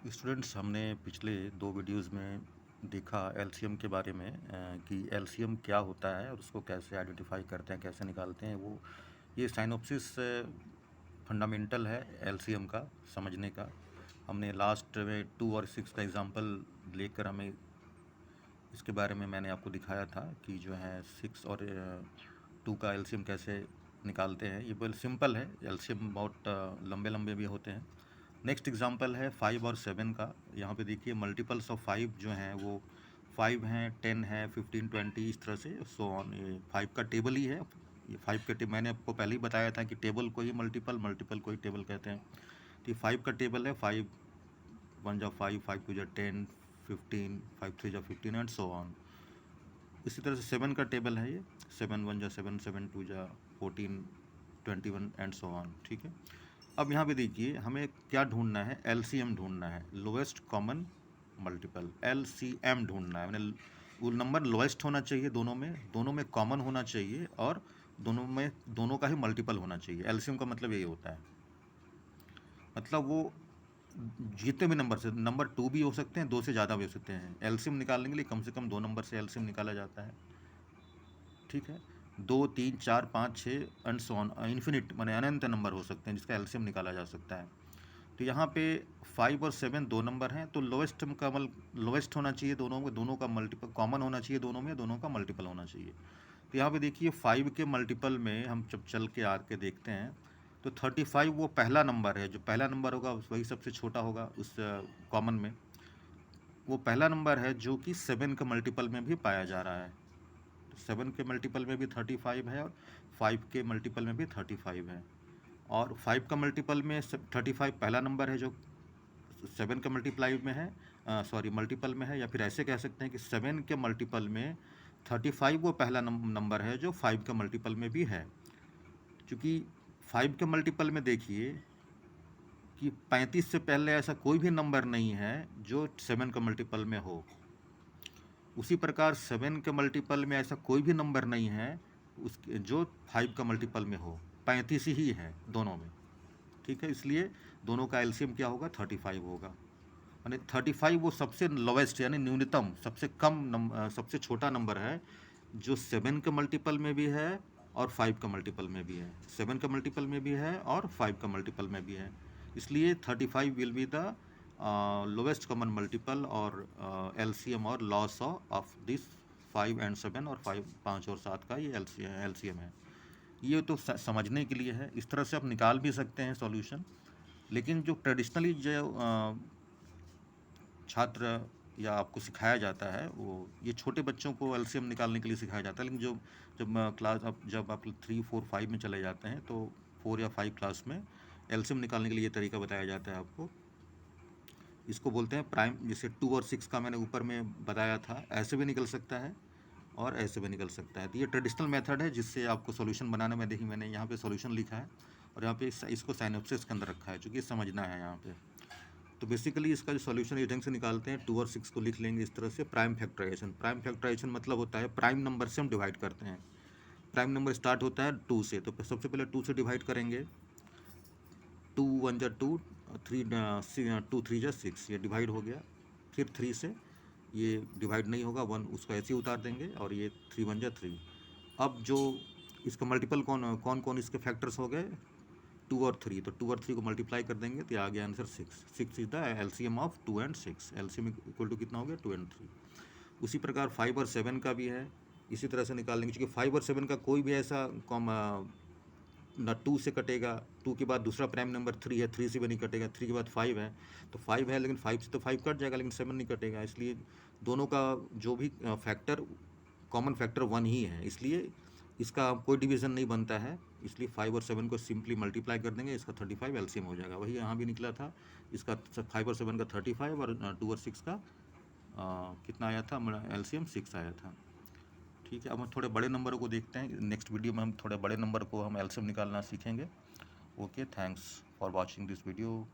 Students, हमने पिछले 2 videos में देखा एलसीएम के बारे में कि एलसीएम क्या होता है और उसको कैसे आइडेंटिफाई करते हैं, कैसे निकालते हैं। वो ये साइनोप्सिस फंडामेंटल है एलसीएम का समझने का। हमने लास्ट में 2 और 6 का एग्जांपल लेकर हमें इसके बारे में मैंने आपको दिखाया था कि जो है 6 और 2 का एलसीएम कैसे निकालते हैं। ये बिल्कुल सिंपल है, एलसीएम बहुत लंबे लंबे भी होते हैं। नेक्स्ट एग्जांपल है 5 और 7 का। यहाँ पे देखिए मल्टीपल्स ऑफ 5 जो हैं वो 5 हैं, 10 है, 15, 20 इस तरह से सो ऑन। ये 5 का टेबल ही है। ये 5 का टेबल मैंने आपको पहले ही बताया था कि टेबल को ही मल्टीपल, मल्टीपल को ही टेबल कहते हैं। तो ये 5 का टेबल है। 5 1 जा 5, 5 2 जा 10, 15, 5 3 जा 15 एंड सो ऑन। इसी तरह से 7 का टेबल है ये। 7 1 जा 7, 7 2 जा 14, 21 एंड सो ऑन। ठीक है। अब यहाँ पे देखिए हमें क्या ढूंढना है, एलसीएम ढूंढना है, लोएस्ट कॉमन मल्टीपल, एलसीएम ढूंढना है। मैंने वो नंबर लोएस्ट होना चाहिए, दोनों में कॉमन होना चाहिए और दोनों का ही मल्टीपल होना चाहिए। एलसीएम का मतलब यही होता है, मतलब वो जितने भी नंबर से, नंबर 2 भी हो सकते हैं, 2 से ज़्यादा भी हो सकते हैं। एलसीएम निकालने के लिए कम से कम 2 नंबर से एलसीएम निकाला जाता है। ठीक है। 2 3 4 5 6 एंड सो ऑन, इन्फिनिट माने अनंत नंबर हो सकते हैं जिसका एलसीएम निकाला जा सकता है। तो यहाँ पे 5 और 7 2 नंबर हैं, तो लोएस्ट का लोएस्ट होना चाहिए दोनों का मल्टीपल कॉमन होना चाहिए, दोनों का मल्टीपल होना चाहिए। तो यहाँ पे देखिए 5 के मल्टीपल में हम जब चल के आके देखते हैं तो 35 वो पहला नंबर है। जो पहला नंबर होगा वही सबसे छोटा होगा उस कॉमन में। वो पहला नंबर है जो कि 7 के मल्टीपल में भी पाया जा रहा है। 7 के मल्टीपल में भी 35 है और 5 के मल्टीपल में भी 35 है। और 5 का मल्टीपल में 35 पहला नंबर है जो 7 के मल्टीप्लाई में है, मल्टीपल में है। या फिर ऐसे कह सकते हैं कि 7 के मल्टीपल में 35 वो पहला नंबर है जो 5 के मल्टीपल में भी है। क्योंकि 5 के मल्टीपल में देखिए कि 35 से पहले ऐसा कोई भी नंबर नहीं है जो 7 का मल्टीपल में हो। उसी प्रकार 7 के मल्टीपल में ऐसा कोई भी नंबर नहीं है उसके जो 5 का मल्टीपल में हो। 35 ही है दोनों में। ठीक है, इसलिए दोनों का एलसीएम क्या होगा, 35 होगा। यानी 35 वो सबसे लोवेस्ट यानी न्यूनतम, सबसे छोटा नंबर है जो 7 के मल्टीपल में भी है और 5 का मल्टीपल में भी है। 7 का मल्टीपल में भी है और 5 का मल्टीपल में भी है। इसलिए 35 will be the lowest common multiple और एलसीएम और लॉस ऑफ दिस 5 एंड 7 और 5 और 7 का ये एलसीएम है। ये तो समझने के लिए है। इस तरह से आप निकाल भी सकते हैं सॉल्यूशन। लेकिन जो ट्रेडिशनली जो छात्र या आपको सिखाया जाता है वो ये छोटे बच्चों को एलसीएम निकालने के लिए सिखाया जाता है। लेकिन जब आप 3 4 5 में चले जाते हैं तो 4 या 5 क्लास में एलसीएम निकालने के लिए ये तरीका बताया जाता है आपको। इसको बोलते हैं प्राइम। जैसे 2 और 6 का मैंने ऊपर में बताया था, ऐसे भी निकल सकता है और ऐसे भी निकल सकता है। तो ये ट्रेडिशनल मेथड है जिससे आपको सॉल्यूशन बनाने में, देखिए मैंने यहाँ पे सॉल्यूशन लिखा है और यहाँ पे इसको साइनोप्सिस के अंदर रखा है, चूँकि समझना है यहाँ पे। तो बेसिकली इसका जो सॉल्यूशन इस ढंग से निकालते हैं, 2 और 6 को लिख लेंगे इस तरह से। प्राइम फैक्टराइजेशन, प्राइम फैक्टराइजेशन मतलब होता है प्राइम नंबर से हम डिवाइड करते हैं। प्राइम नंबर स्टार्ट होता है 2 से, तो सबसे पहले 2 से डिवाइड करेंगे। 2 1 जा 2, 2 3 जा 6, ये डिवाइड हो गया। फिर 3 से ये डिवाइड नहीं होगा, 1 उसको ऐसे ही उतार देंगे और ये 3 1 जा 3। अब जो इसका मल्टीपल कौन कौन इसके फैक्टर्स हो गए, 2 और 3, तो 2 और 3 को मल्टीप्लाई कर देंगे तो आ गया answer 6। 6 is the LCM of 2 and 6। LCM equal to कितना हो गया, 2 एंड 3। उसी प्रकार 5 और 7 का भी है, इसी तरह से निकाल लेंगे। क्योंकि 5 और 7 का कोई भी ऐसा ना 2 से कटेगा, 2 के बाद दूसरा प्राइम नंबर 3 है, 3 से भी नहीं कटेगा, 3 के बाद 5 है तो 5 है, लेकिन 5 से तो 5 कट जाएगा लेकिन 7 नहीं कटेगा। इसलिए दोनों का जो भी फैक्टर, कॉमन फैक्टर 1 ही है, इसलिए इसका कोई डिवीज़न नहीं बनता है। इसलिए 5 और 7 को सिंपली मल्टीप्लाई कर देंगे, इसका 35 एलसीएम हो जाएगा। वही यहाँ भी निकला था, इसका 5 और 7 का 35 और 2 और 6 का कितना आया था, एलसीएम 6 आया था। ठीक है, अब हम थोड़े बड़े नंबरों को देखते हैं। नेक्स्ट वीडियो में हम थोड़े बड़े नंबर को हम एलसीएम निकालना सीखेंगे। Okay, thanks for watching this video.